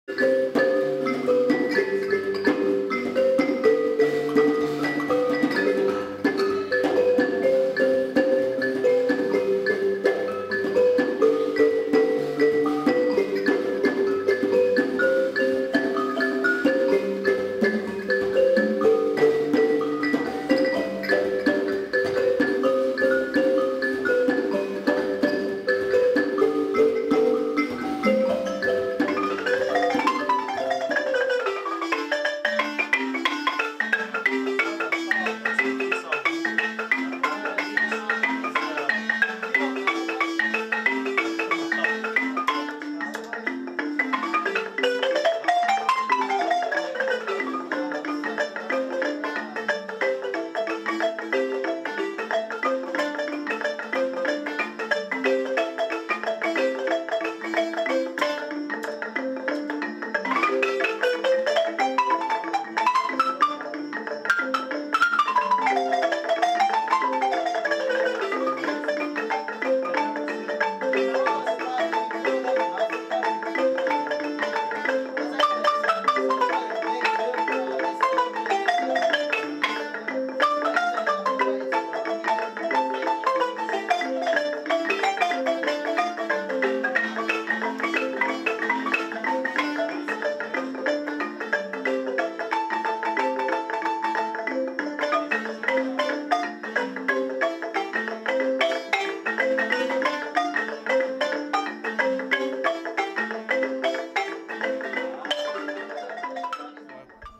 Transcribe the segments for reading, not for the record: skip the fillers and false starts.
We're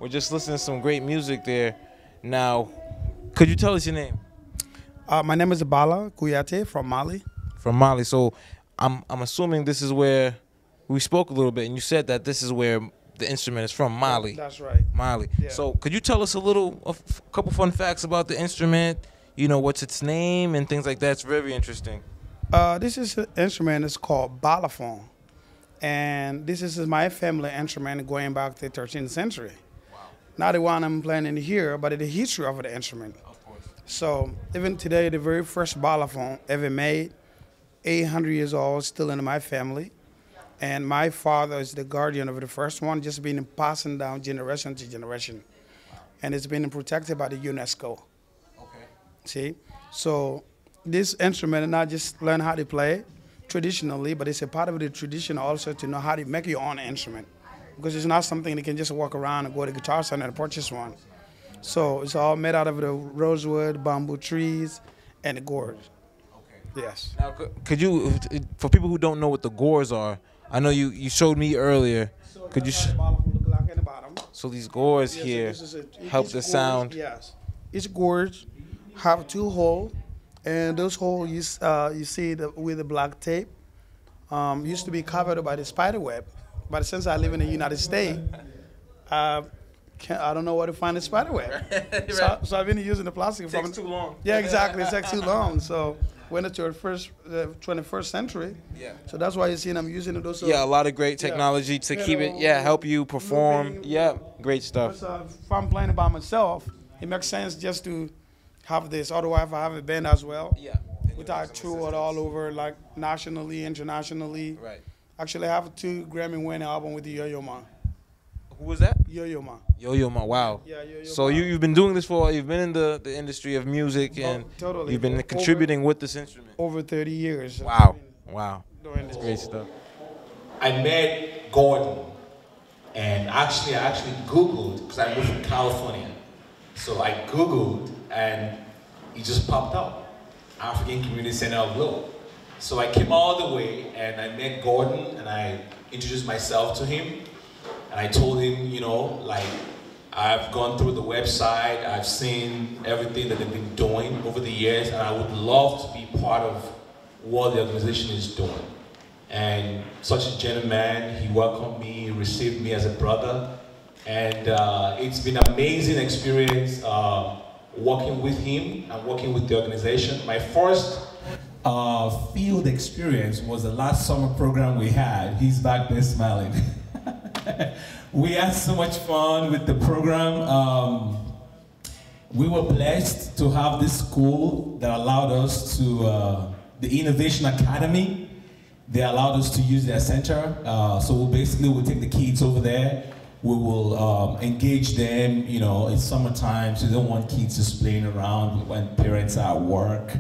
just listening to some great music there. Now, could you tell us your name? My name is Bala Kuyate from Mali. From Mali. So I'm assuming this is where we spoke a little bit, and you said that this is where the instrument is from, Mali. That's right. Mali. Yeah. So could you tell us a couple fun facts about the instrument? You know, what's its name and things like that? It's very interesting. This is an instrument. It's called balafon, and this is my family instrument going back to the 13th century. Wow. Not the one I'm playing in here, but the history of the instrument. Of course. So even today, the very first balafon ever made, 800 years old, still in my family. And my father is the guardian of the first one, just been passing down generation to generation. Wow. And it's been protected by the UNESCO. Okay. See? So this instrument, not just learn how to play traditionally, but it's a part of the tradition also to know how to make your own instrument. Because it's not something you can just walk around and go to the guitar center and purchase one. So it's all made out of the rosewood, bamboo trees, and the gourd. Okay. Yes. Now, could you, for people who don't know what the gores are, I know you showed me earlier. So could you? look like in the bottom. So these gores Yes, here so this is help each the gourd, sound. Yes. Each gourd have 2 holes, and those holes you see with the black tape used to be covered by the spider web. But since I live in the United States, I don't know where to find the spider web. Right. So I've been using the plastic. It takes too long. Yeah, exactly. It takes too long. So went into the 21st century. Yeah. So that's why you see I'm using those. Yeah, a lot of great technology to keep it. Yeah, help you perform. moving. Yeah, great stuff. If I'm playing by myself, it makes sense just to have this. Otherwise, if I have a band as well, Yeah. without tour it all over, like nationally, internationally. Right. Actually, I have 2 Grammy-winning album with the Yo-Yo Ma. Who was that? Yo-Yo Ma. Yo-Yo Ma. Wow. Yeah, Yo-Yo So Ma. you've been doing this for, you've been in the industry of music, and totally. you've been contributing with this instrument. Over 30 years. Wow. Wow. Doing this. Great stuff. I met Gordon, and I actually Googled, because I moved from California. So I Googled, and he just popped up, African Community Center of Lowell. So I came all the way, and I met Gordon, and I introduced myself to him, and I told him, you know, like, I've gone through the website, I've seen everything that they've been doing over the years, and I would love to be part of what the organization is doing. And such a gentleman, he welcomed me, he received me as a brother, and it's been an amazing experience working with him and working with the organization. My first field experience was the last summer program we had. He's back there smiling. We had so much fun with the program. We were blessed to have this school that allowed us to, the Innovation Academy, they allowed us to use their center. So we'll take the kids over there. We will engage them. You know, it's summertime, so they don't want kids just playing around when parents are at work.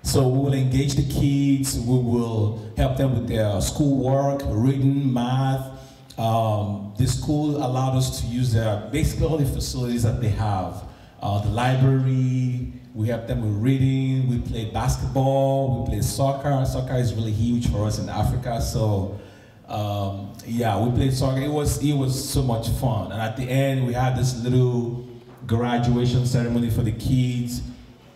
So we will engage the kids. We will help them with their schoolwork, reading, math. The school allowed us to use basically all the facilities that they have. The library, we help them with reading, we play basketball, we play soccer. Soccer is really huge for us in Africa, so yeah, we played soccer. It was so much fun. And at the end, we had this little graduation ceremony for the kids,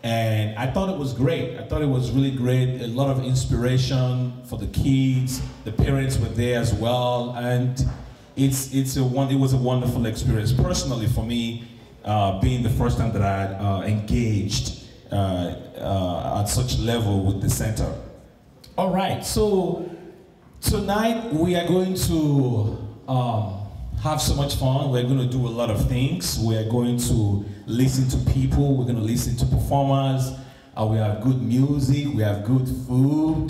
and I thought it was great. I thought it was really great, a lot of inspiration for the kids. The parents were there as well, and it was a wonderful experience. Personally, for me, being the first time that I had engaged at such a level with the center. All right, so tonight we are going to have so much fun. We're going to do a lot of things. We're going to listen to people. We're going to listen to performers. We have good music. We have good food.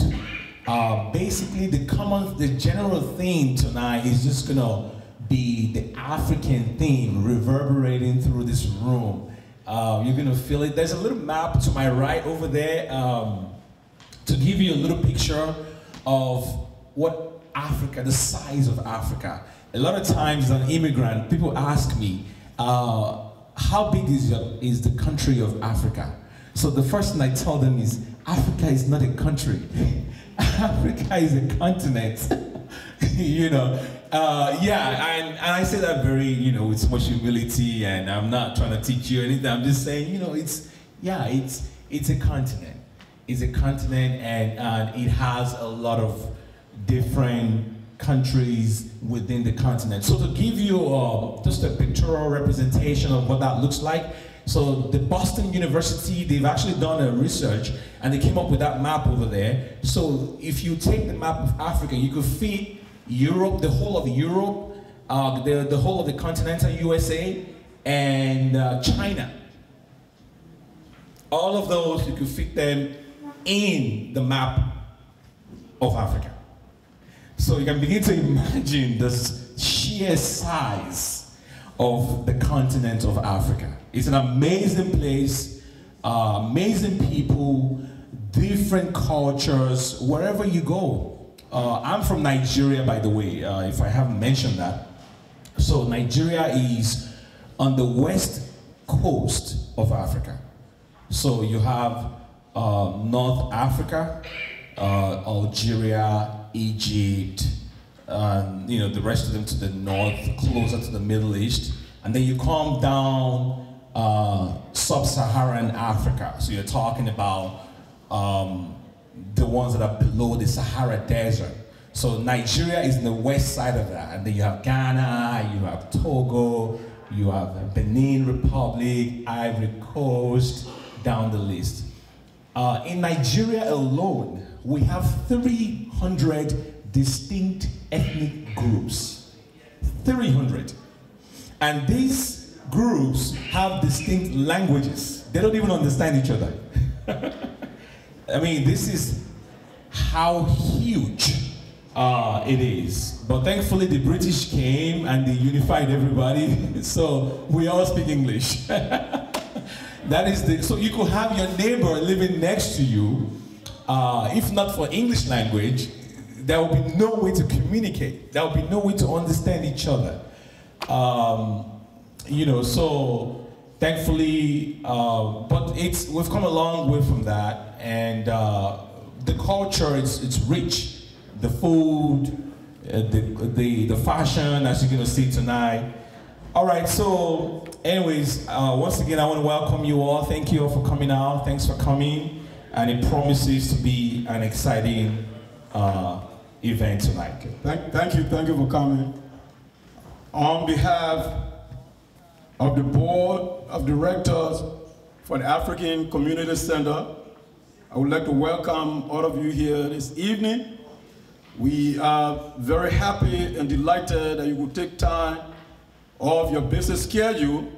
Basically, the general theme tonight is just going to be the African theme reverberating through this room. You're going to feel it. There's a little map to my right over there to give you a little picture of what Africa, the size of Africa. A lot of times as an immigrant, people ask me, how big is the country of Africa? So the first thing I tell them is, Africa is not a country. Africa is a continent. You know, yeah, and I say that very, you know, with so much humility, and I'm not trying to teach you anything. I'm just saying, you know, it's a continent. It's a continent, and it has a lot of different countries within the continent. So to give you just a pictorial representation of what that looks like, so the Boston University, they've actually done a research and they came up with that map over there. So if you take the map of Africa, you could fit Europe, the whole of Europe, the whole of the continental USA, and China. All of those, you could fit them in the map of Africa. So you can begin to imagine the sheer size of the continent of Africa. It's an amazing place, amazing people, different cultures, wherever you go. I'm from Nigeria, by the way, if I haven't mentioned that. So Nigeria is on the west coast of Africa. So you have North Africa, Algeria, Egypt, and you know, the rest of them to the north, closer to the Middle East. And then you come down sub-Saharan Africa. So you're talking about the ones that are below the Sahara Desert. So Nigeria is in the west side of that. And then you have Ghana, you have Togo, you have Benin Republic, Ivory Coast, down the list. In Nigeria alone, we have 300 distinct ethnic groups. 300. And these groups have distinct languages. They don't even understand each other. I mean, this is how huge it is. But thankfully, the British came and they unified everybody, so we all speak English. That is so you could have your neighbor living next to you. If not for English language, there will be no way to communicate. There will be no way to understand each other. You know, so thankfully, but we've come a long way from that, and the culture it's rich. The food, the fashion, as you're gonna see tonight. All right, so anyways, once again, I want to welcome you all. Thank you all for coming out. Thanks for coming. And it promises to be an exciting event tonight. Thank you for coming. On behalf of the Board of Directors for the African Community Center, I would like to welcome all of you here this evening. We are very happy and delighted that you will take time off your busy schedule,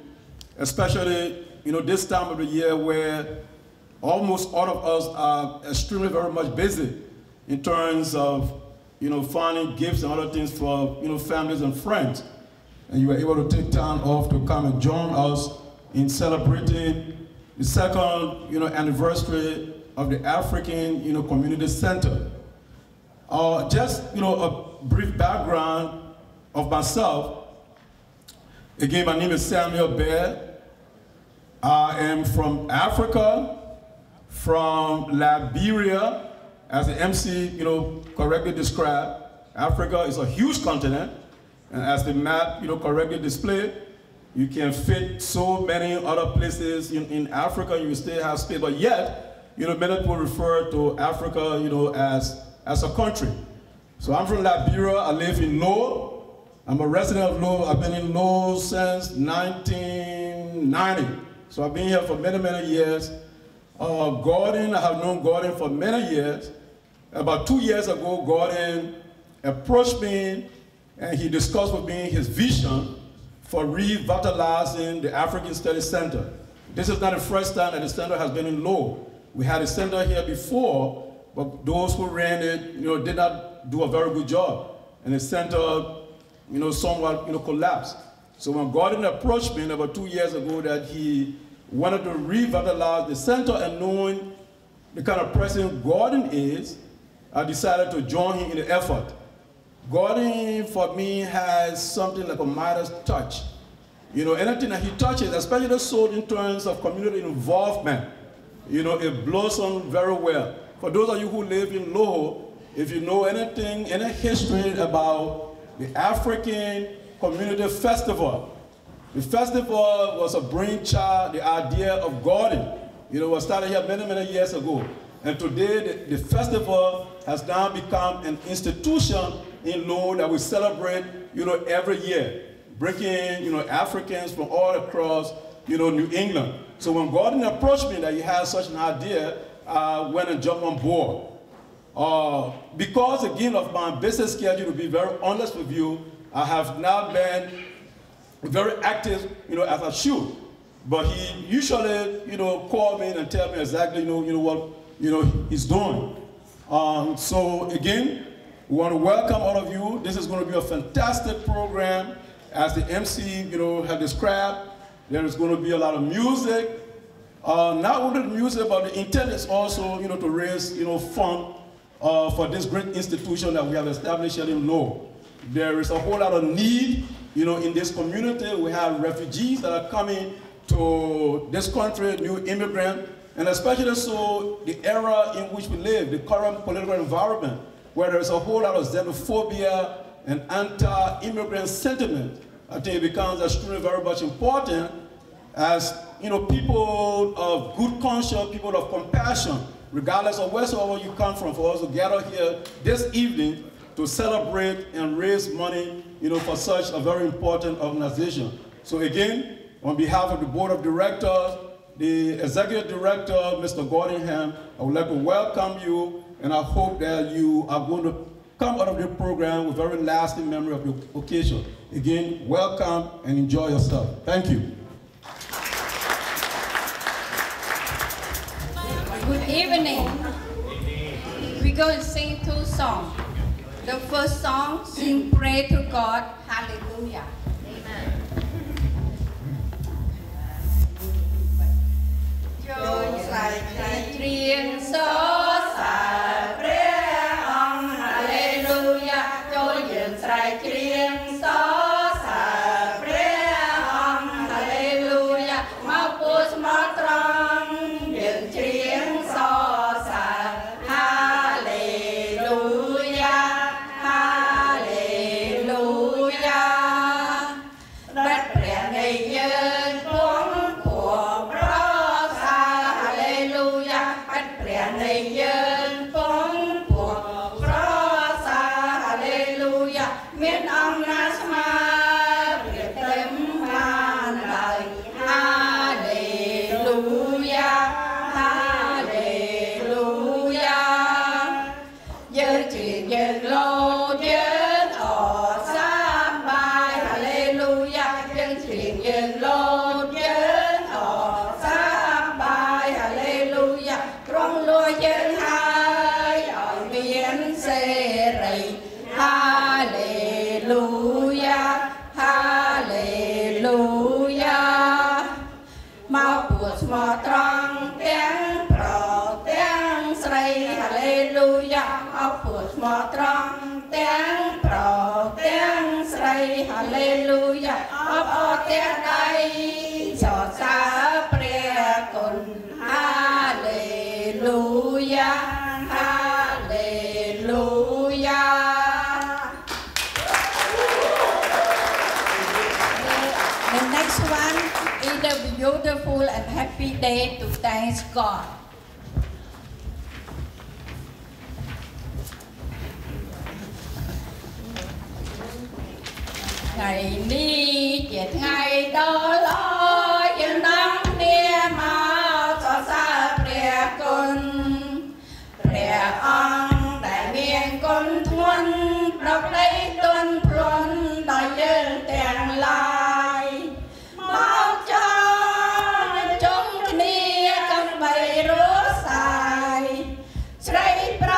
especially this time of the year where almost all of us are extremely very much busy in terms of finding gifts and other things for, families and friends. And you were able to take time off to come and join us in celebrating the second, anniversary of the African, Community Center. Just, a brief background of myself. Again, my name is Samuel Baird. I am from Africa, from Liberia, as the MC, correctly described. Africa is a huge continent, and as the map, correctly displayed, you can fit so many other places in Africa. You still have space, but yet, many people refer to Africa, as a country. So I'm from Liberia. I live in Lowell. I'm a resident of Lowell. I've been in Lowell since 1990. So I've been here for many, many years. Gordon, I have known Gordon for many years. About 2 years ago, Gordon approached me and he discussed with me his vision for revitalizing the African Study Center. This is not the first time that the center has been in Lowell. We had a center here before, but those who ran it, did not do a very good job. And the center, somewhat, collapsed. So when Gordon approached me about 2 years ago that he wanted to revitalize the center, and knowing the kind of person Gordon is, I decided to join him in the effort. Gordon, for me, has something like a Midas touch. Anything that he touches, especially so in terms of community involvement, it blossoms very well. For those of you who live in Lowell, if you know anything, any history about the African Community Festival, the festival was a brainchild, the idea of Gordon. It was started here many, many years ago. And today, the festival has now become an institution in Lowell that we celebrate, every year, bringing, Africans from all across, New England. So when Gordon approached me that he had such an idea, I went and jumped on board. Because, again, of my business schedule, to be very honest with you, I have not been very active, as I should. But he usually, call me and tell me exactly, what, he's doing. So, again, we want to welcome all of you. This is going to be a fantastic program. As the MC, have described, there is going to be a lot of music. Not only the music, but the intent is also, to raise, fund for this great institution that we have established here in Lowell. There is a whole lot of need, in this community. We have refugees that are coming to this country, new immigrants, and especially so the era in which we live, the current political environment, where there is a whole lot of xenophobia and anti-immigrant sentiment. I think it becomes extremely very much important as people of good conscience, people of compassion, regardless of wheresoever you come from, for us to gather here this evening to celebrate and raise money, for such a very important organization. So again, on behalf of the board of directors, the executive director, Mr. Gordon Ham, I would like to welcome you, and I hope that you are going to come out of the program with very lasting memory of the occasion. Again, welcome and enjoy yourself. Thank you. Good evening. We're going to sing 2 songs. The first song, sing Pray to God, Hallelujah. Amen. Cho sai triền so sa prayer on Hallelujah. Cho yin sai triền so sa prayer on Hallelujah. Mau pus mau trong yin triền so sa Hallelujah. Hallelujah. ฮาเลลูยาอับอเตียไดสอดสาเปรียกุนฮาเลลูยาฮาเลลูยา The next one is a beautiful and happy day to thank God. ថ្ងៃនេះជាថ្ងៃដ៏ល្អយើងនាំគ្នាមកសរសើរព្រះគុណព្រះអង្គដែលមានគុណធ្ងន់ប្រព្រឹត្តទន់ភ្លន់ដល់យើងទាំងឡាយមកចងជុំគ្នាដើម្បីរស់សាយស្រីប្រ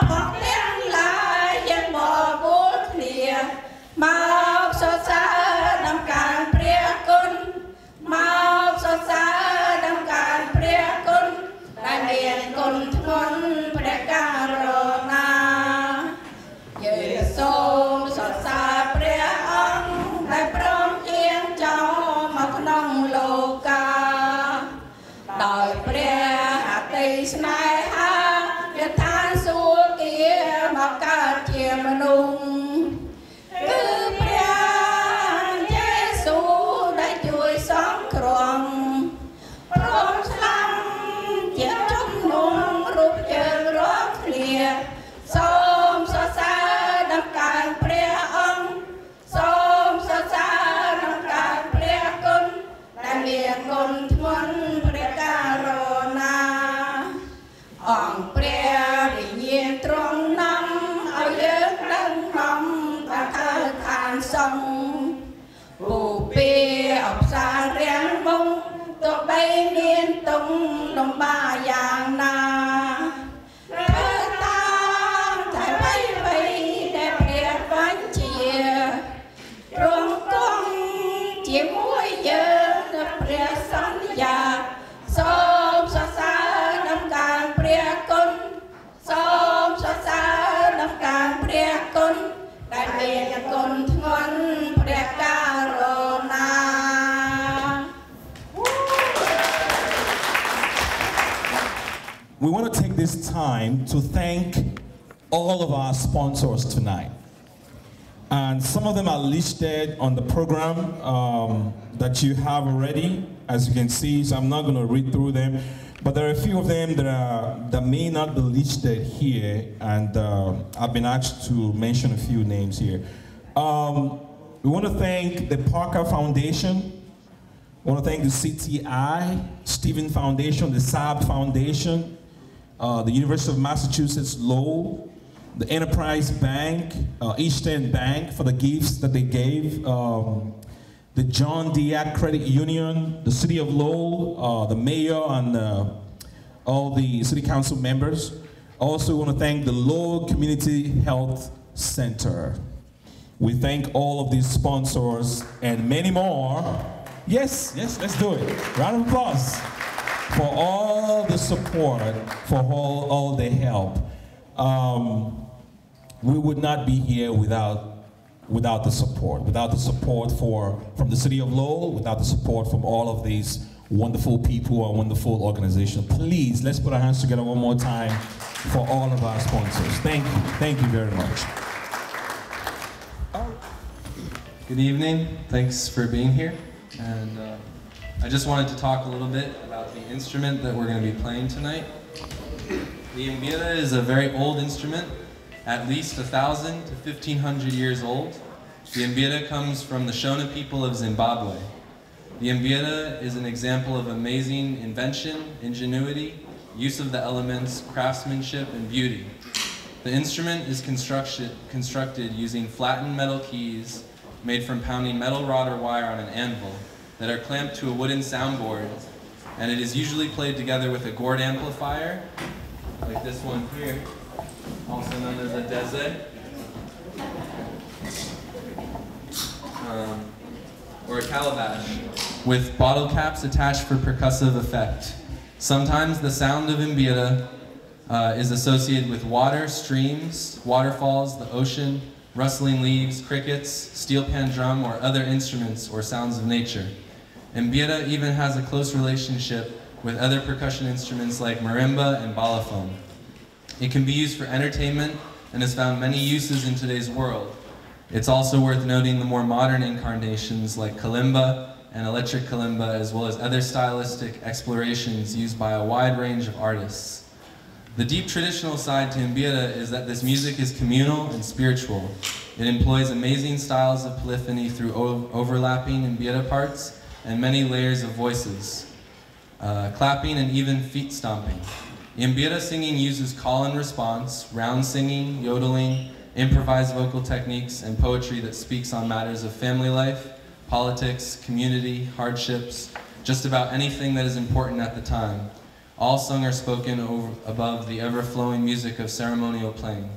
ផងទាំងឡាយយើងមកពួលគ្នាមកសរសើរដំណើរព្រះគុណមកសរសើរដំណើរព្រះគុណដែលមានគុណធ្ងន់ព្រះករុណាយើងសូមសរសើរព្រះអង្គដែលព្រមជាងចូលមកក្នុងលោកាដោយព្រះអតិស្នេហាយថានសួគ៌មកកើតជាមនុស្សគឺព្រះយេស៊ូដែលជួយសង្គ្រោះព្រមស្លាប់ជាជំនុំរូបយើងរាល់គ្នាសូមសរសើរដំណើរព្រះអង្គសូមសរសើរដំណើរព្រះគុណដែលមានគុណធ្ងន់ព្រះករុណាអង្គព្រះវិញ្ញាណទ្រង់នាំឲ្យយើងដឹងនាំថាឋានសង្ឃពូពេអបសាររាំងមុំទោះបីមានទុំលំបាកយ៉ាងណាធ្វើតាមតែអ្វីដែលព្រះបញ្ជារងគង់ជាមួយយើងនៅព្រះសន្យាសូមសរសើរដំណើរព្រះគុណសូមសរសើរដំណើរព្រះគុណដែលមានគុណធ្ងន់ព្រះករុណា We want to take this time to thank all of our sponsors tonight. And some of them are listed on the program that you have already, as you can see, so I'm not going to read through them. But there are a few of them that may not be listed here, and I've been asked to mention a few names here. We want to thank the Parker Foundation. We want to thank the CTI, Stephen Foundation, the Saab Foundation, the University of Massachusetts Lowell, the Enterprise Bank, Eastern Bank for the gifts that they gave, the John Diak Credit Union, the City of Lowell, the mayor and all the city council members. Also want to thank the Lowell Community Health Center. We thank all of these sponsors and many more. Yes, let's do it. Round of applause for all the support, for all the help. We would not be here without the support from the city of Lowell, without the support from all of these wonderful people and wonderful organizations. Please, let's put our hands together one more time for all of our sponsors. Thank you very much. Good evening, thanks for being here. And I just wanted to talk a little bit about the instrument that we're going to be playing tonight. The mbira is a very old instrument, at least 1,000 to 1,500 years old. The mbira comes from the Shona people of Zimbabwe. The mbira is an example of amazing invention, ingenuity, use of the elements, craftsmanship, and beauty. The instrument is constructed using flattened metal keys made from pounding metal rod or wire on an anvil that are clamped to a wooden soundboard, and it is usually played together with a gourd amplifier, like this one here, also known as a deze, or a calabash, with bottle caps attached for percussive effect. Sometimes the sound of mbira is associated with water, streams, waterfalls, the ocean, rustling leaves, crickets, steel pan drum, or other instruments or sounds of nature. Mbira even has a close relationship with other percussion instruments like marimba and balafon. It can be used for entertainment and has found many uses in today's world. It's also worth noting the more modern incarnations like kalimba and electric kalimba, as well as other stylistic explorations used by a wide range of artists. The deep traditional side to Mbira is that this music is communal and spiritual. It employs amazing styles of polyphony through overlapping Mbira parts and many layers of voices, clapping and even feet stomping. Mbira singing uses call and response, round singing, yodeling, improvised vocal techniques, and poetry that speaks on matters of family life, politics, community, hardships, just about anything that is important at the time. All sung or spoken above the ever-flowing music of ceremonial playing.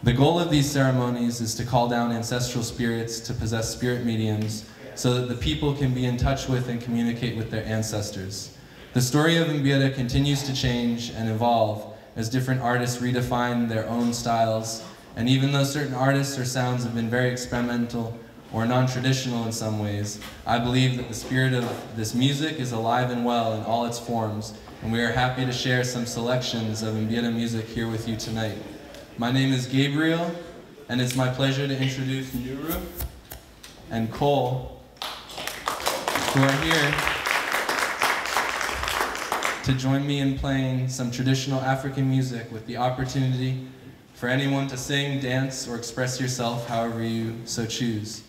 The goal of these ceremonies is to call down ancestral spirits to possess spirit mediums so that the people can be in touch with and communicate with their ancestors. The story of Mbira continues to change and evolve as different artists redefine their own styles, and even though certain artists or sounds have been very experimental or non-traditional in some ways, I believe that the spirit of this music is alive and well in all its forms, and we are happy to share some selections of Mbira music here with you tonight. My name is Gabriel, and it's my pleasure to introduce Nuru and Cole, who are here to join me in playing some traditional African music with the opportunity for anyone to sing, dance, or express yourself however you so choose.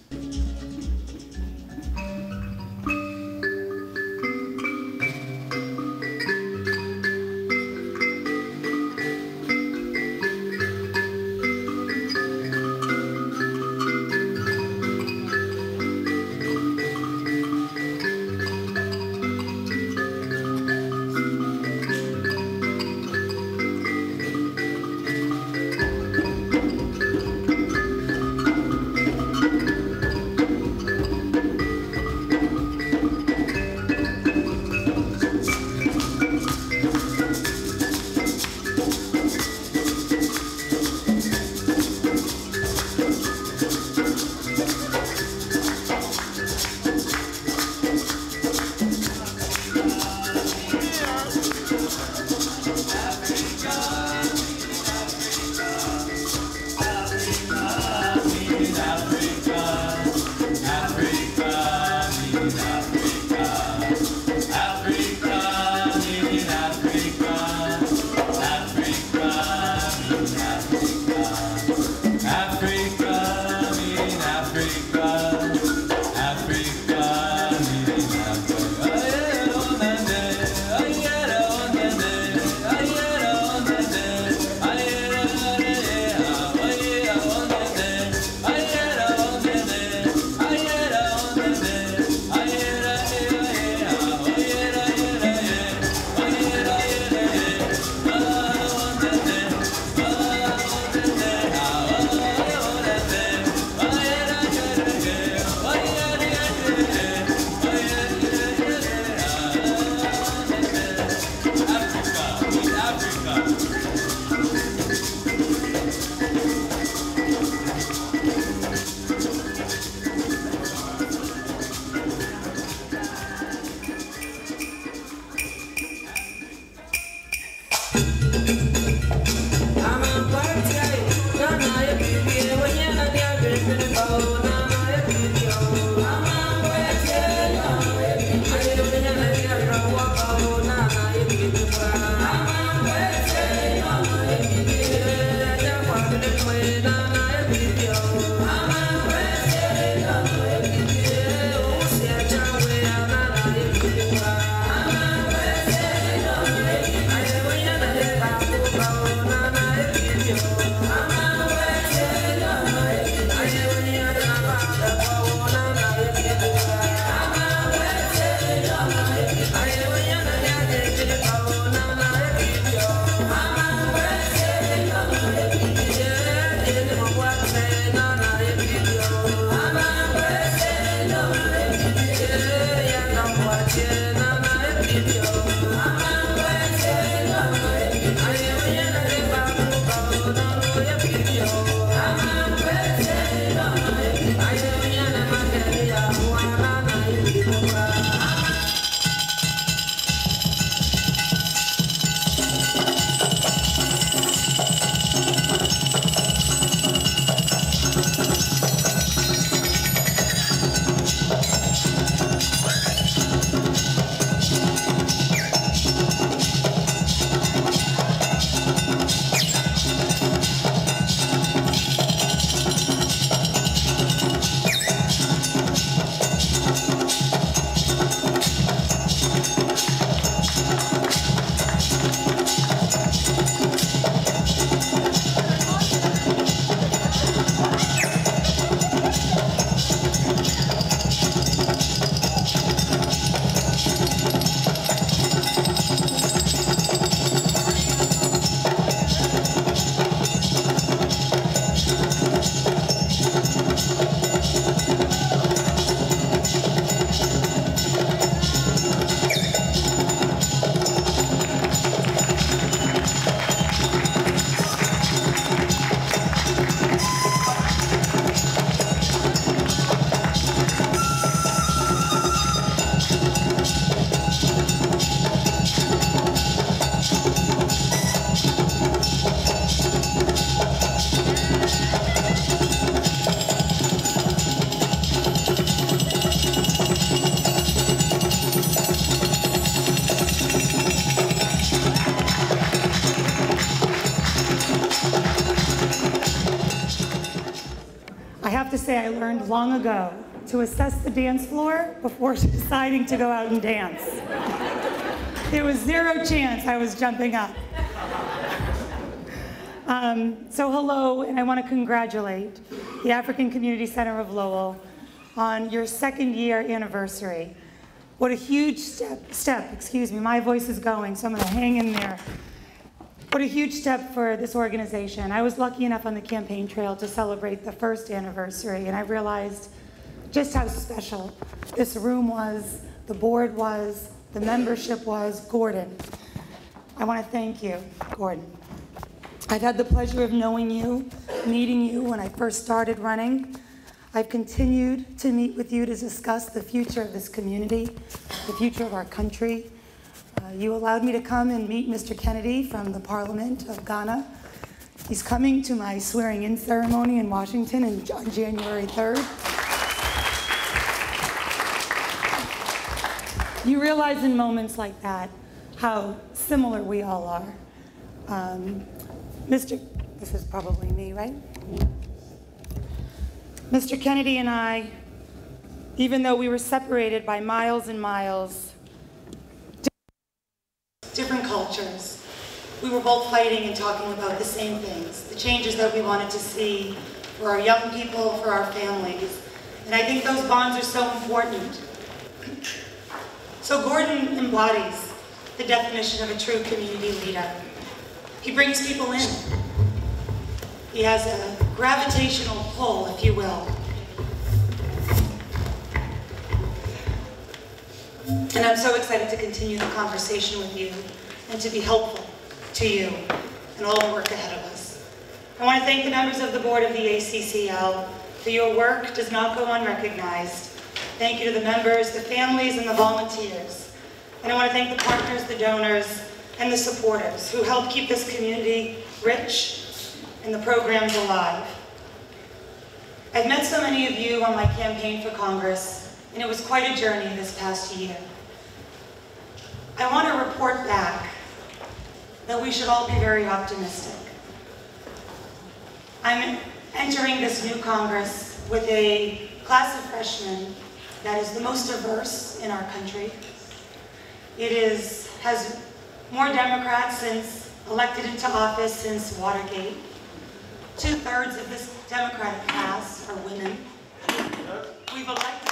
learned long ago to assess the dance floor before deciding to go out and dance. There was zero chance I was jumping up. So hello, and I want to congratulate the African Community Center of Lowell on your 2nd year anniversary. What a huge step, excuse me, my voice is going, so I'm going to hang in there. What a huge step for this organization. I was lucky enough on the campaign trail to celebrate the 1st anniversary, and I realized just how special this room was, the board was, the membership was. Gordon, I want to thank you, Gordon. I've had the pleasure of knowing you, meeting you when I first started running. I've continued to meet with you to discuss the future of this community, the future of our country. You allowed me to come and meet Mr. Kennedy from the Parliament of Ghana. He's coming to my swearing-in ceremony in Washington on January 3rd. You realize in moments like that how similar we all are. This is probably me, right? Mr. Kennedy and I, even though we were separated by miles and miles, different cultures, we were both fighting and talking about the same things, the changes that we wanted to see for our young people, for our families. And I think those bonds are so important. So Gordon embodies the definition of a true community leader. He brings people in. He has a gravitational pull, if you will. And I'm so excited to continue the conversation with you and to be helpful to you and all the work ahead of us. I want to thank the members of the board of the ACCL for your work does not go unrecognized. Thank you to the members, the families, and the volunteers. And I want to thank the partners, the donors, and the supporters who help keep this community rich and the programs alive. I've met so many of you on my campaign for Congress, and it was quite a journey this past year. I want to report back that we should all be very optimistic. I'm entering this new Congress with a class of freshmen that is the most diverse in our country. It has more Democrats since elected into office since Watergate. 2/3 of this Democratic class are women. We've elected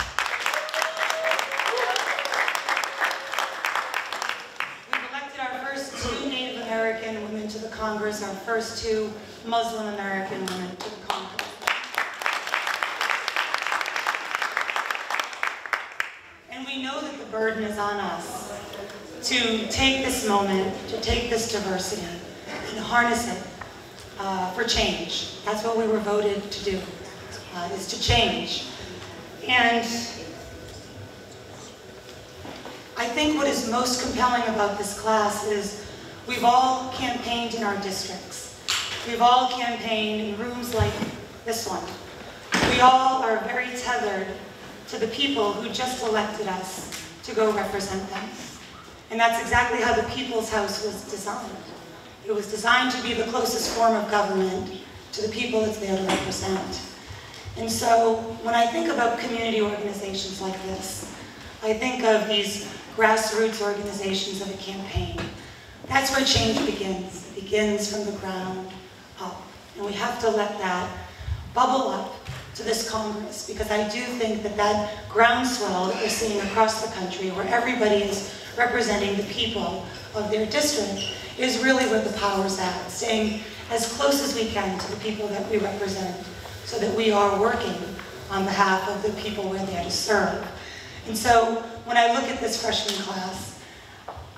our first 2 Native American women to the Congress, our first 2 Muslim American women to the Congress. And we know that the burden is on us to take this moment, to take this diversity and harness it for change. That's what we were voted to do, is to change. And I think what is most compelling about this class is we've all campaigned in our districts. We've all campaigned in rooms like this one. We all are very tethered to the people who just elected us to go represent them. And that's exactly how the People's House was designed. It was designed to be the closest form of government to the people it's there to represent. And so when I think about community organizations like this, I think of these grassroots organizations of a campaign. That's where change begins. It begins from the ground up. And we have to let that bubble up to this Congress, because I do think that that groundswell that we're seeing across the country, where everybody is representing the people of their district, is really where the power's at, staying as close as we can to the people that we represent, so that we are working on behalf of the people we're there to serve. And so when I look at this freshman class,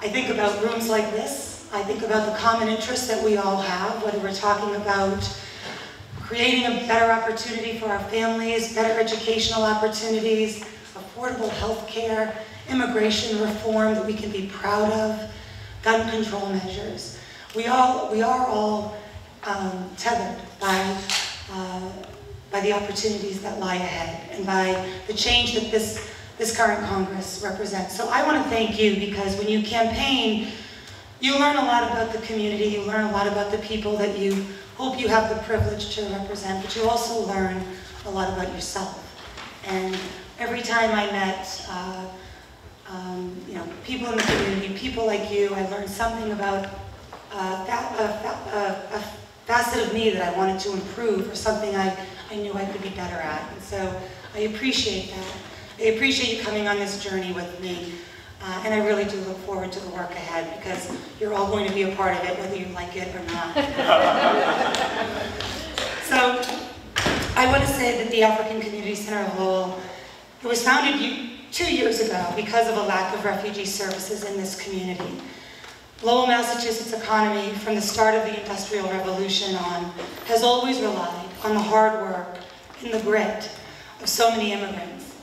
I think about rooms like this. I think about the common interests that we all have, whether we're talking about creating a better opportunity for our families, better educational opportunities, affordable health care, immigration reform that we can be proud of, gun control measures. We are all tethered by the opportunities that lie ahead and by the change that this current Congress represents. So I want to thank you, because when you campaign, you learn a lot about the community, you learn a lot about the people that you hope you have the privilege to represent, but you also learn a lot about yourself. And every time I met people in the community, people like you, I learned something about a facet of me that I wanted to improve, or something I knew I could be better at. And so I appreciate that. I appreciate you coming on this journey with me. And I really do look forward to the work ahead, because you're all going to be a part of it, whether you like it or not. So I want to say that the African Community Center of Lowell, it was founded 2 years ago because of a lack of refugee services in this community. Lowell, Massachusetts economy, from the start of the Industrial Revolution on, has always relied on the hard work and the grit of so many immigrants.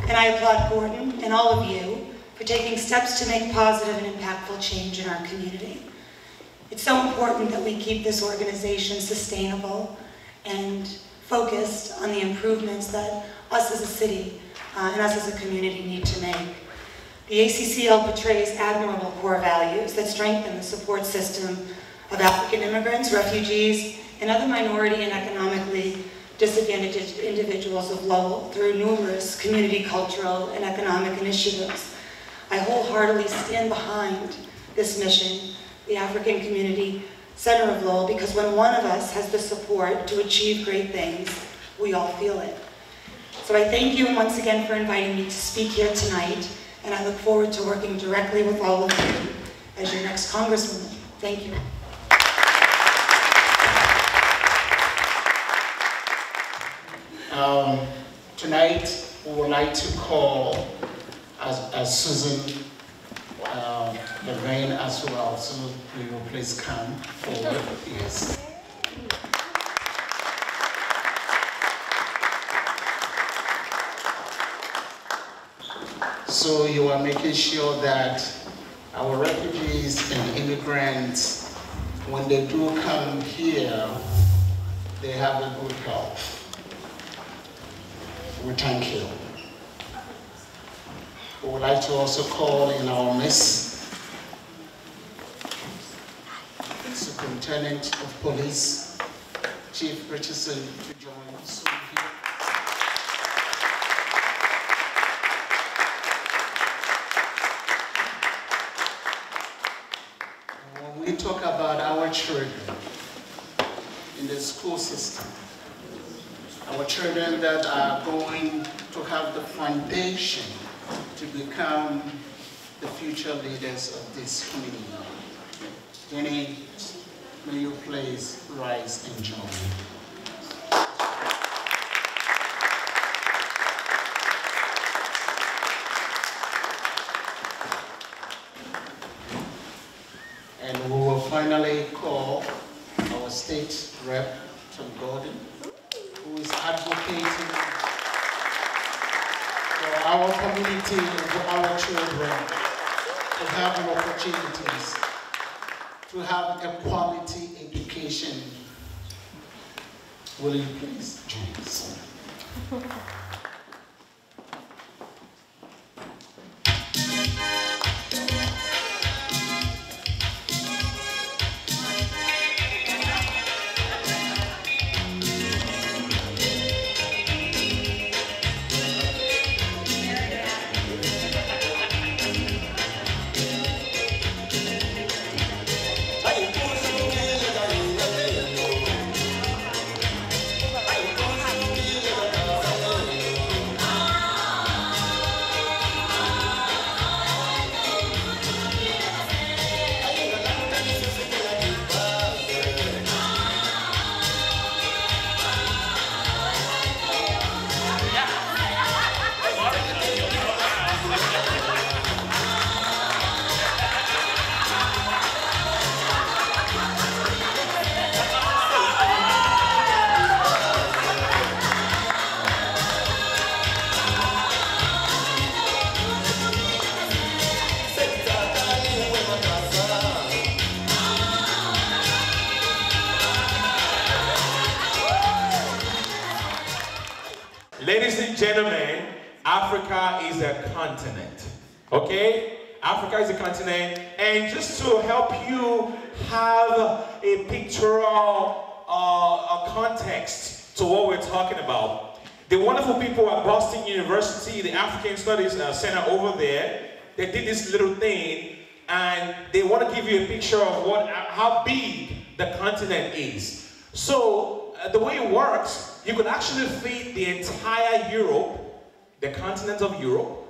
And I applaud Gordon and all of you for taking steps to make positive and impactful change in our community. It's so important that we keep this organization sustainable and focused on the improvements that us as a city and us as a community need to make. The ACCL portrays admirable core values that strengthen the support system of African immigrants, refugees, and other minority and economically disadvantaged individuals of Lowell through numerous community, cultural, and economic initiatives. I wholeheartedly stand behind this mission, the African Community Center of Lowell, because when one of us has the support to achieve great things, we all feel it. So I thank you once again for inviting me to speak here tonight, and I look forward to working directly with all of you as your next Congresswoman. Thank you. Tonight, we would like to call as Susan Lorraine as well. So we will please come forward. Yes. So you are making sure that our refugees and immigrants, when they do come here, they have a good health. We thank you. We would like to also call in our Miss Superintendent of Police, Chief Richardson, to join us here. When we talk about our children in the school system, our children that are going to have the foundation to become the future leaders of this community. Jenny, may you please rise and join. And we will finally call our state rep, Tom Gordon, who is advocating for our community and for our children to have opportunities, to have a quality education. Will you please join us? Ladies and gentlemen, Africa is a continent, okay? Africa is a continent, and just to help you have a pictorial context to what we're talking about, The wonderful people at Boston University, the African Studies Center over there, they did this little thing, and they want to give you a picture of how big the continent is. So the way it works, you could actually feed the entire Europe, the continent of Europe,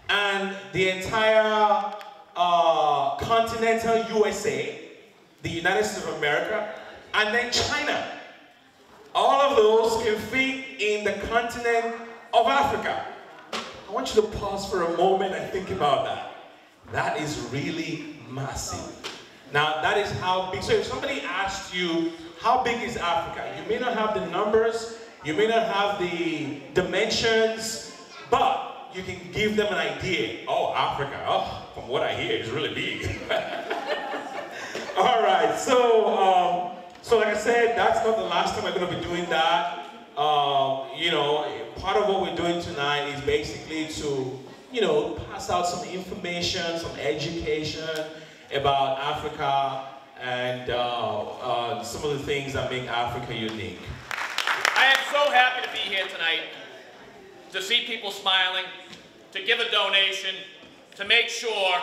and the entire continental USA, the United States of America, and then China. All of those can fit in the continent of Africa. I want you to pause for a moment and think about that. That is really massive. Now, that is how big. So if somebody asked you, how big is Africa? You may not have the numbers, you may not have the dimensions, but you can give them an idea. Oh, Africa, oh, from what I hear, it's really big. All right, so like I said, that's not the last time we're going to be doing that. You know, part of what we're doing tonight is basically to, you know, pass out some information, some education about Africa and some of the things that make Africa unique. I am so happy to be here tonight, to see people smiling, to give a donation, to make sure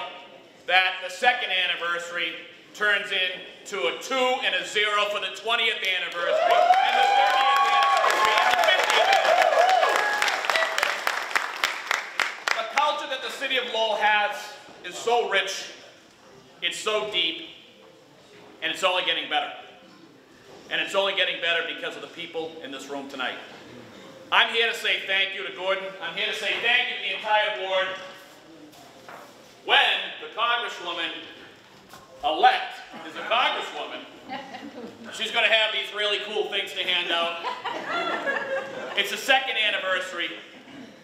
that the second anniversary turns into a 2 and a 0 for the 20th anniversary and the 30th anniversary and the 50th anniversary. The culture that the city of Lowell has is so rich, it's so deep, and it's only getting better. And it's only getting better because of the people in this room tonight. I'm here to say thank you to Gordon. I'm here to say thank you to the entire board. When the Congresswoman elect is a Congresswoman, she's going to have these really cool things to hand out. It's the second anniversary.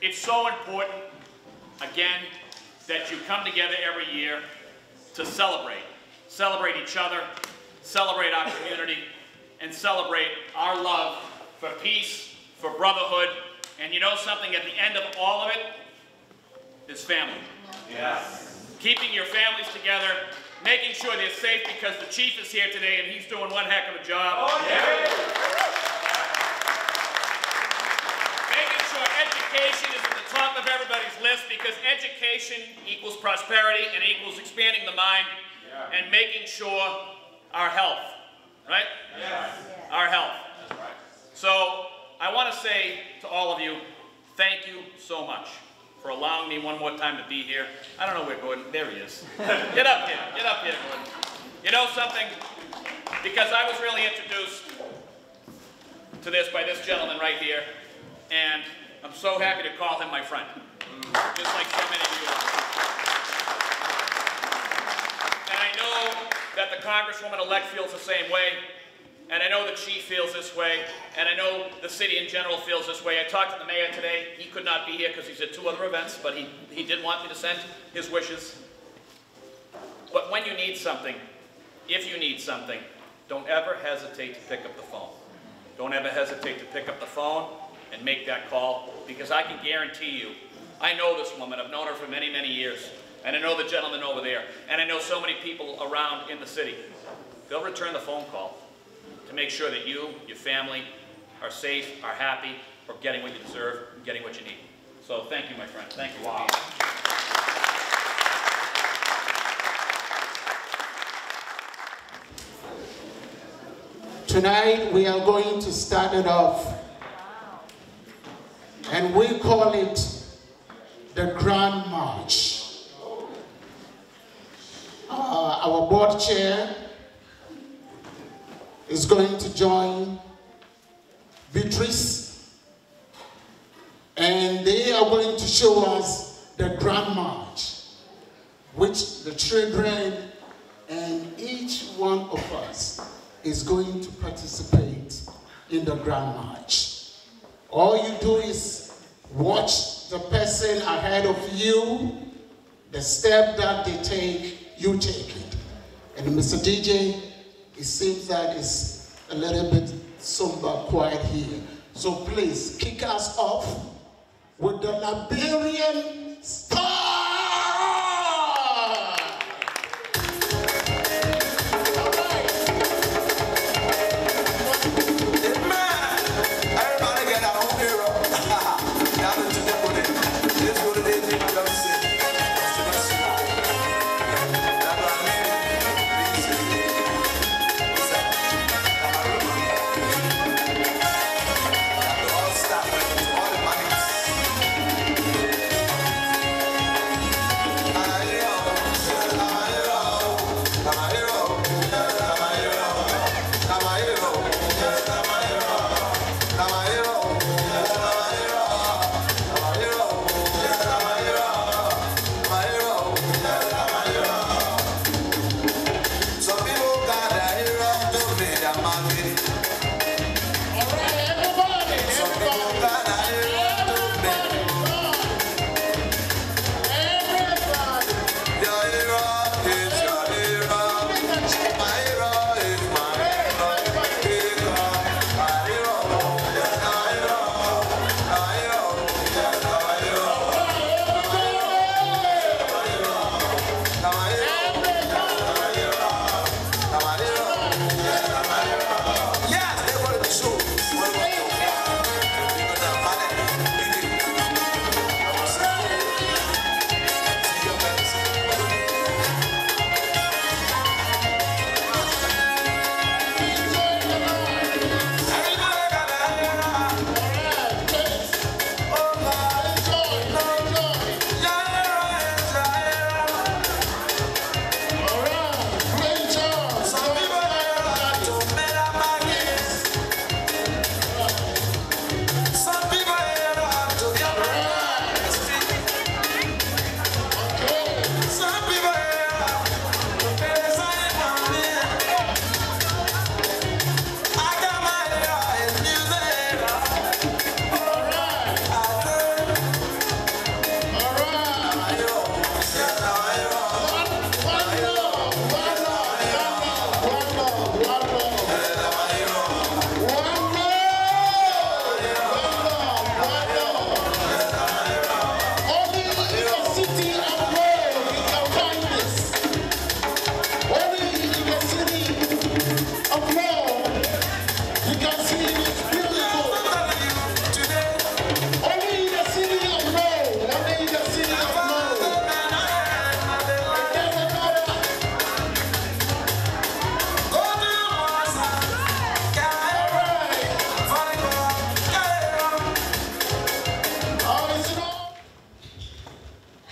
It's so important, again, that you come together every year to celebrate. Celebrate each other, celebrate our community, and celebrate our love for peace, for brotherhood, and you know something, at the end of all of it is family. Yes. Keeping your families together, making sure they're safe, because the chief is here today and he's doing one heck of a job. Oh, yeah. Making sure education is at the top of everybody's list, because education equals prosperity and equals expanding the mind, and making sure our health, right? Yes. Our health. That's right. So I want to say to all of you, thank you so much for allowing me one more time to be here. I don't know where Gordon, there he is. Get up here, Gordon. You know something? Because I was really introduced to this by this gentleman right here, and I'm so happy to call him my friend, just like so many of you are. And I know that the Congresswoman-elect feels the same way, and I know the chief feels this way, and I know the city in general feels this way. I talked to the mayor today. He could not be here because he's at 2 other events, but he did want me to send his wishes. But when you need something, if you need something, don't ever hesitate to pick up the phone. Don't ever hesitate to pick up the phone and make that call, because I can guarantee you, I know this woman. I've known her for many, many years. And I know the gentleman over there. And I know so many people around in the city. They'll return the phone call to make sure that you, your family, are safe, are happy, or getting what you deserve, getting what you need. So thank you, my friend. Thank you for being here. Tonight we are going to start it off, and we call it the Grand March. Our board chair is going to join Beatrice, and they are going to show us the Grand March, which the children and each one of us is going to participate in the Grand March. All you do is watch the person ahead of you, the step that they take, you take it. And Mr. DJ, it seems that it's a little bit somber, quiet here. So please, kick us off with the Liberian Star! Everybody get out here.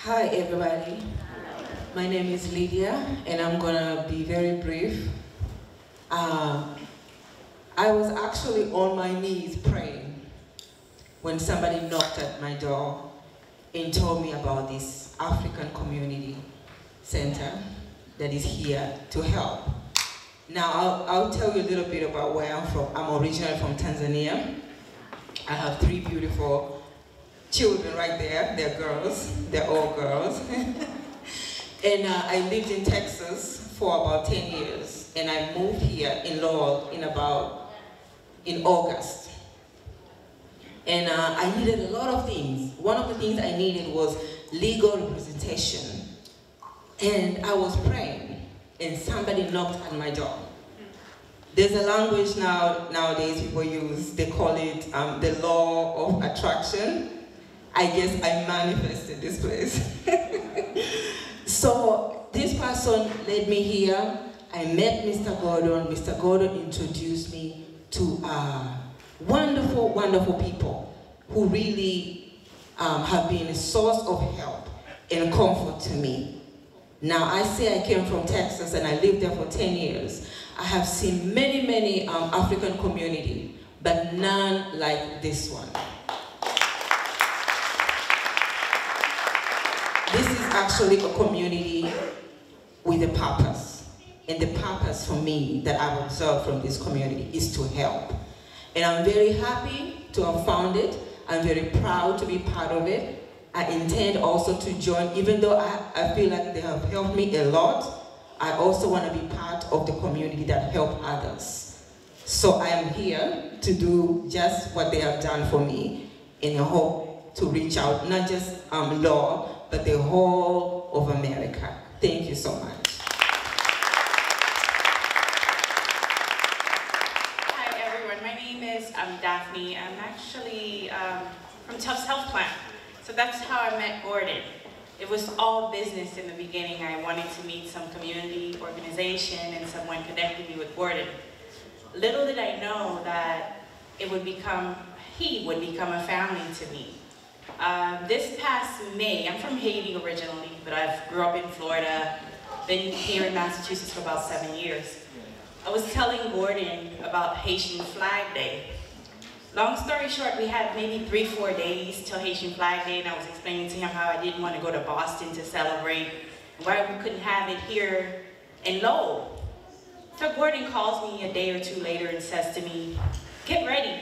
Hi everybody, my name is Lydia and I'm gonna be very brief. I was actually on my knees praying when somebody knocked at my door and told me about this African community center that is here to help. Now I'll tell you a little bit about where I'm from. I'm originally from Tanzania. I have 3 beautiful children right there. They're girls. They're all girls. And I lived in Texas for about 10 years. And I moved here in Lowell in August. And I needed a lot of things. One of the things I needed was legal representation. And I was praying, and somebody knocked at my door. There's a language nowadays people use, they call it the law of attraction. I guess I manifested this place. So this person led me here. I met Mr. Gordon. Mr. Gordon introduced me to wonderful, wonderful people who really have been a source of help and comfort to me. Now I say I came from Texas and I lived there for 10 years. I have seen many, many African communities, but none like this one. This is actually a community with a purpose. And the purpose for me that I've observed from this community is to help. And I'm very happy to have found it. I'm very proud to be part of it. I intend also to join, even though I feel like they have helped me a lot. I also want to be part of the community that help others. So I am here to do just what they have done for me, and I hope to reach out, not just Lowell, but the whole of America. Thank you so much. Hi everyone, my name is Daphne. I'm actually from Tufts Health Plan. So that's how I met Gordon. It was all business in the beginning. I wanted to meet some community organization and someone connected me with Gordon. Little did I know that he would become a family to me. This past May, I'm from Haiti originally, but I grew up in Florida, been here in Massachusetts for about 7 years. I was telling Gordon about Haitian Flag Day. Long story short, we had maybe 3-4 days till Haitian Flag Day, and I was explaining to him how I didn't want to go to Boston to celebrate, and why we couldn't have it here in Lowell. So Gordon calls me a day or 2 later and says to me, "Get ready.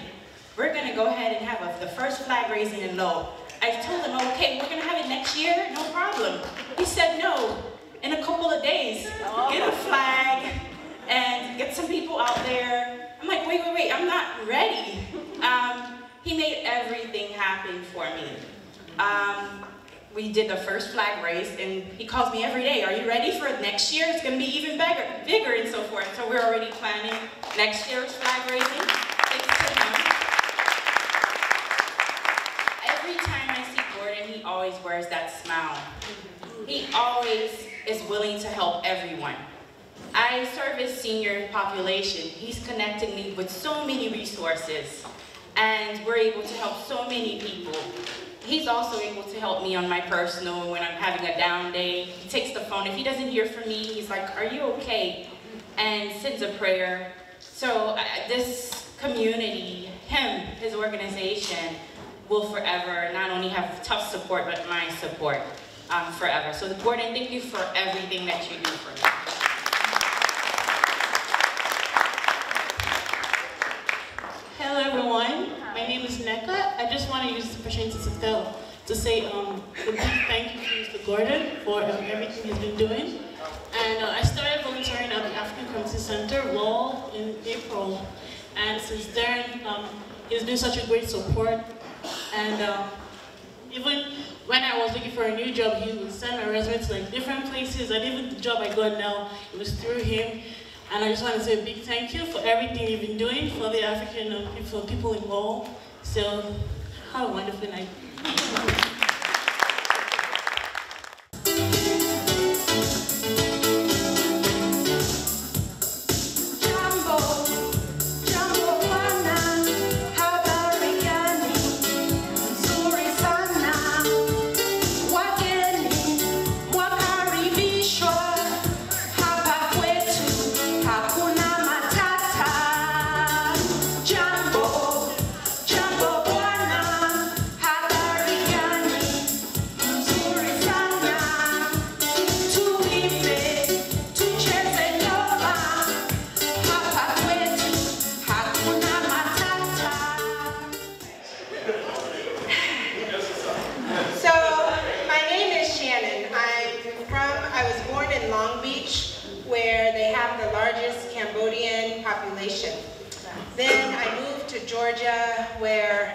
We're going to go ahead and have the first flag raising in Lowell." I told him, "Okay, we're going to have it next year? No problem." He said, "No, in a couple of days, get a flag and get some people out there." I'm like, wait, I'm not ready. He made everything happen for me. We did the first flag raise, and he calls me every day, "Are you ready for next year? It's going to be even bigger, and so forth." So we're already planning next year's flag raising. Thanks to him. Every time I see Gordon, he always wears that smile. He always is willing to help everyone. I service senior population. He's connected me with so many resources, and we're able to help so many people. He's also able to help me on my personal when I'm having a down day. He takes the phone. If he doesn't hear from me, he's like, "Are you okay?" and sends a prayer. So this community, his organization, will forever not only have tough support, but my support forever. So Gordon, thank you for everything that you do for me. Hello everyone, my name is Neka. I just want to use this opportunity to say a big thank you to Mr. Gordon for everything he's been doing. And I started volunteering at the African Community Center, Lowell, in April. And since then, he's been such a great support. And even when I was looking for a new job, he would send my resume to like different places. And even the job I got now, it was through him. And I just want to say a big thank you for everything you've been doing for the African people in Lowell. So, have a wonderful night. Habari gani nzuri sana, wageni Georgia, where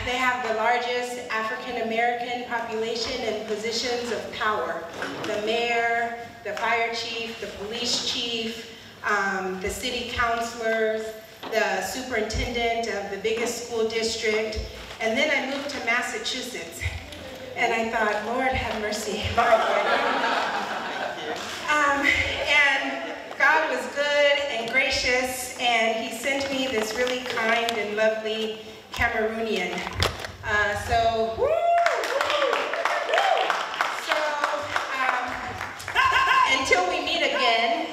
they have the largest African-American population in positions of power. The mayor, the fire chief, the police chief, the city councilors, the superintendent of the biggest school district. And then I moved to Massachusetts. And I thought, Lord have mercy. And God was good and gracious, and he sent me this really kind and lovely Cameroonian. Until we meet again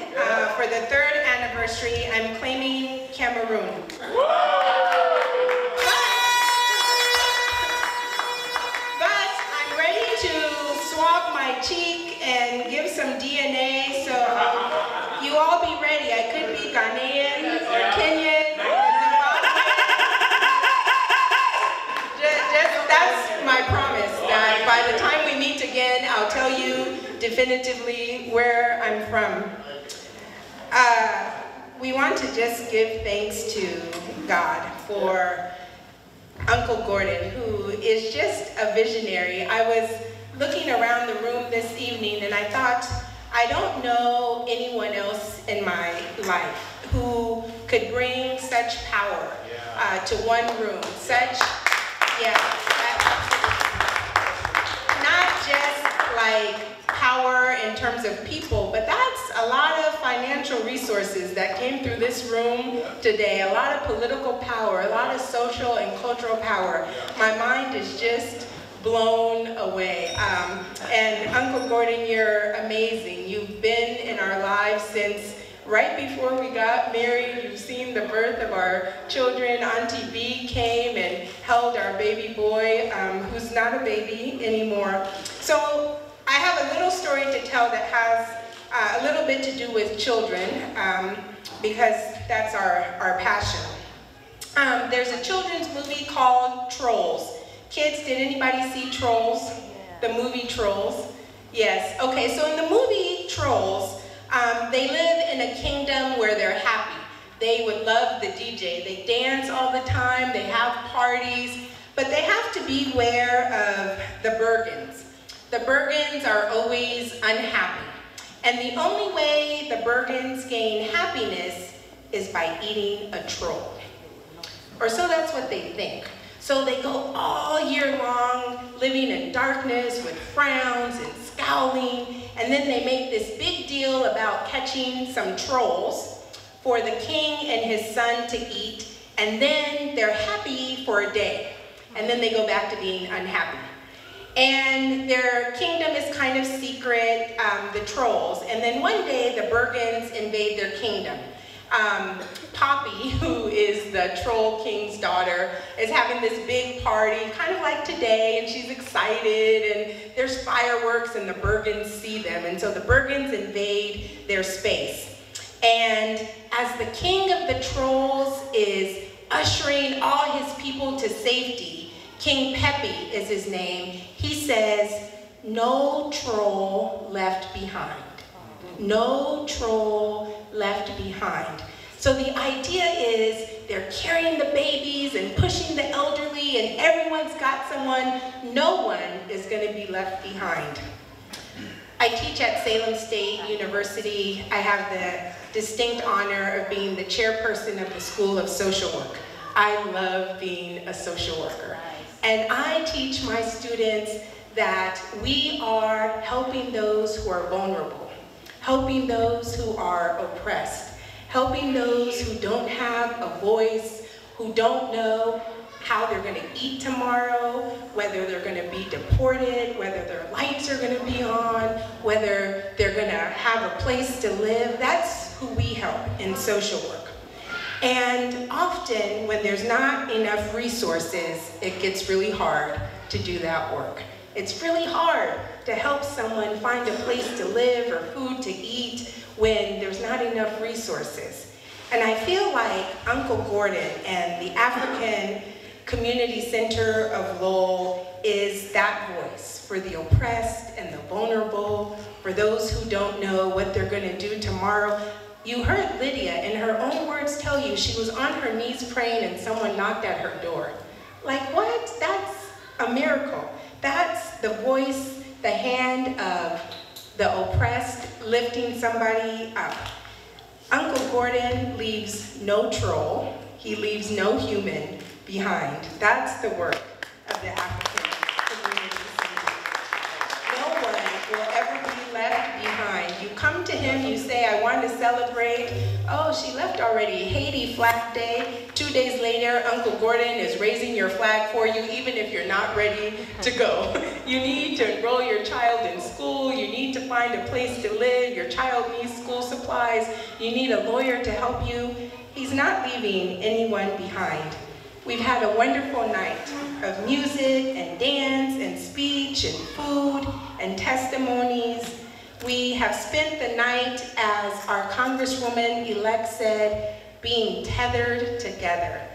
for the 3rd anniversary, I'm claiming Cameroon. But I'm ready to swab my cheek and give some DNA, so you all be ready. I could be Ghanaian or Kenyan or Zimbabwe. That's my promise, that by the time we meet again, I'll tell you definitively where I'm from. We want to just give thanks to God for Uncle Gordon, who is just a visionary. I was looking around the room this evening and I thought, I don't know anyone else in my life who could bring such power to one room. Not just like power in terms of people, but that's a lot of financial resources that came through this room today, a lot of political power, a lot of social and cultural power. My mind is just blown away. And Uncle Gordon, you're amazing. You've been in our lives since right before we got married. You've seen the birth of our children. Auntie B came and held our baby boy, who's not a baby anymore. So I have a little story to tell that has a little bit to do with children, because that's our passion. There's a children's movie called Trolls. Kids, did anybody see Trolls? The movie Trolls? Yes. Okay, so in the movie Trolls, they live in a kingdom where they're happy. They would love the DJ. They dance all the time. They have parties. But they have to beware of the Bergens. The Bergens are always unhappy. And the only way the Bergens gain happiness is by eating a troll. Or so that's what they think. So they go all year long living in darkness with frowns and scowling, and then they make this big deal about catching some trolls for the king and his son to eat, and then they're happy for a day, and then they go back to being unhappy. And their kingdom is kind of secret, the trolls, and then one day the Bergens invade their kingdom. Poppy, who is the troll king's daughter, is having this big party, kind of like today, and she's excited, and there's fireworks, and the Bergens see them, and so the Bergens invade their space. And as the king of the trolls is ushering all his people to safety, King Peppy is his name, he says, "No troll left behind. No troll left behind." So the idea is they're carrying the babies and pushing the elderly, and everyone's got someone. No one is going to be left behind. I teach at Salem State University. I have the distinct honor of being the chairperson of the School of Social Work. I love being a social worker. And I teach my students that we are helping those who are vulnerable, helping those who are oppressed, helping those who don't have a voice, who don't know how they're going to eat tomorrow, whether they're going to be deported, whether their lights are going to be on, whether they're going to have a place to live. That's who we help in social work. And often when there's not enough resources, it gets really hard to do that work. It's really hard to help someone find a place to live or food to eat when there's not enough resources. And I feel like Uncle Gordon and the African Community Center of Lowell is that voice for the oppressed and the vulnerable, for those who don't know what they're going to do tomorrow. You heard Lydia, in her own words, tell you she was on her knees praying and someone knocked at her door. Like what? That's a miracle. That's the voice, the hand of the oppressed lifting somebody up. Uncle Gordon leaves no troll. He leaves no human behind. That's the work of the African community. No one will ever be left behind. You come to him, you say, I want to celebrate. Oh, she left already. Haiti Flag Day. 2 days later, Uncle Gordon is raising your flag for you, even if you're not ready to go. You need to enroll your child in school. You need to find a place to live. Your child needs school supplies. You need a lawyer to help you. He's not leaving anyone behind. We've had a wonderful night of music and dance and speech and food and testimonies. We have spent the night, as our Congresswoman-elect said, being tethered together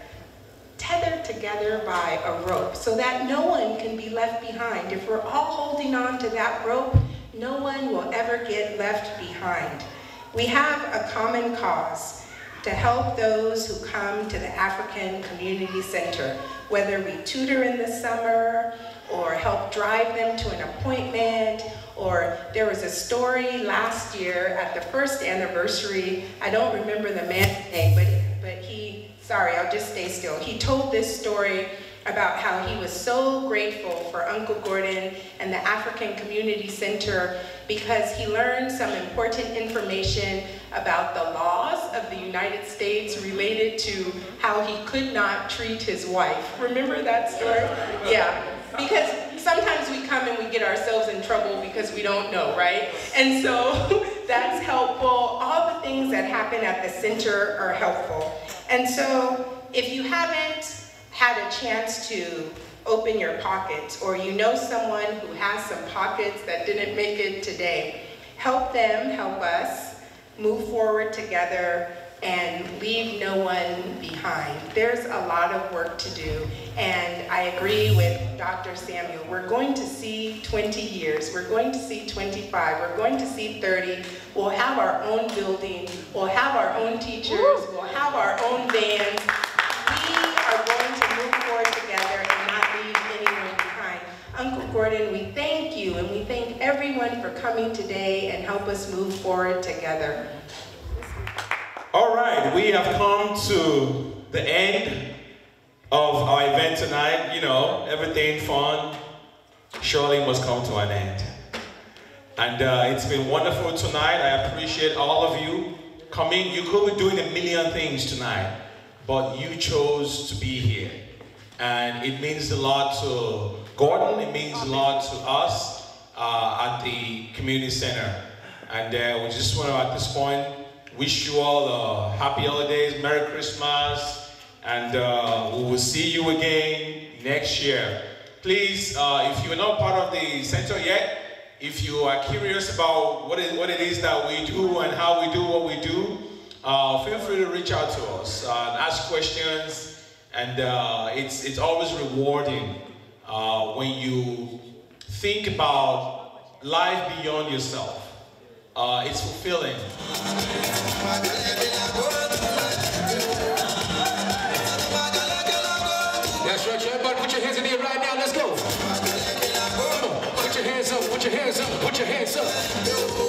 by a rope so that no one can be left behind. If we're all holding on to that rope, no one will ever get left behind. We have a common cause to help those who come to the African Community Center, whether we tutor in the summer or help drive them to an appointment, or there was a story last year at the first anniversary. I don't remember the man's name, but he, sorry, I'll just stay still. He told this story about how he was so grateful for Uncle Gordon and the African Community Center because he learned some important information about the laws of the United States related to how he could not treat his wife. Remember that story? Yeah, because sometimes we come and we get ourselves in trouble because we don't know, right? And so that's helpful. All the things that happen at the center are helpful. And so if you haven't had a chance to open your pockets, or you know someone who has some pockets that didn't make it today, help them, help us move forward together and leave no one behind. There's a lot of work to do, and I agree with Dr. Samuel. We're going to see 20 years, we're going to see 25, we're going to see 30. We'll have our own building, we'll have our own teachers, we'll have our own vans. We are going to move forward together and not leave anyone behind. Uncle Gordon, we thank you, and we thank everyone for coming today and help us move forward together. All right, we have come to the end of our event tonight. You know, everything fun surely must come to an end. And it's been wonderful tonight. I appreciate all of you coming. You could be doing a million things tonight, but you chose to be here. And it means a lot to Gordon, it means a lot to us at the community center. And we just want to, at this point, wish you all happy holidays, Merry Christmas, and we will see you again next year. Please, if you are not part of the center yet, if you are curious about what it is that we do and how we do what we do, feel free to reach out to us, ask questions, and it's always rewarding when you think about life beyond yourself. It's fulfilling. That's right, everybody put your hands in the air right now, let's go. Come on, put your hands up, put your hands up, put your hands up.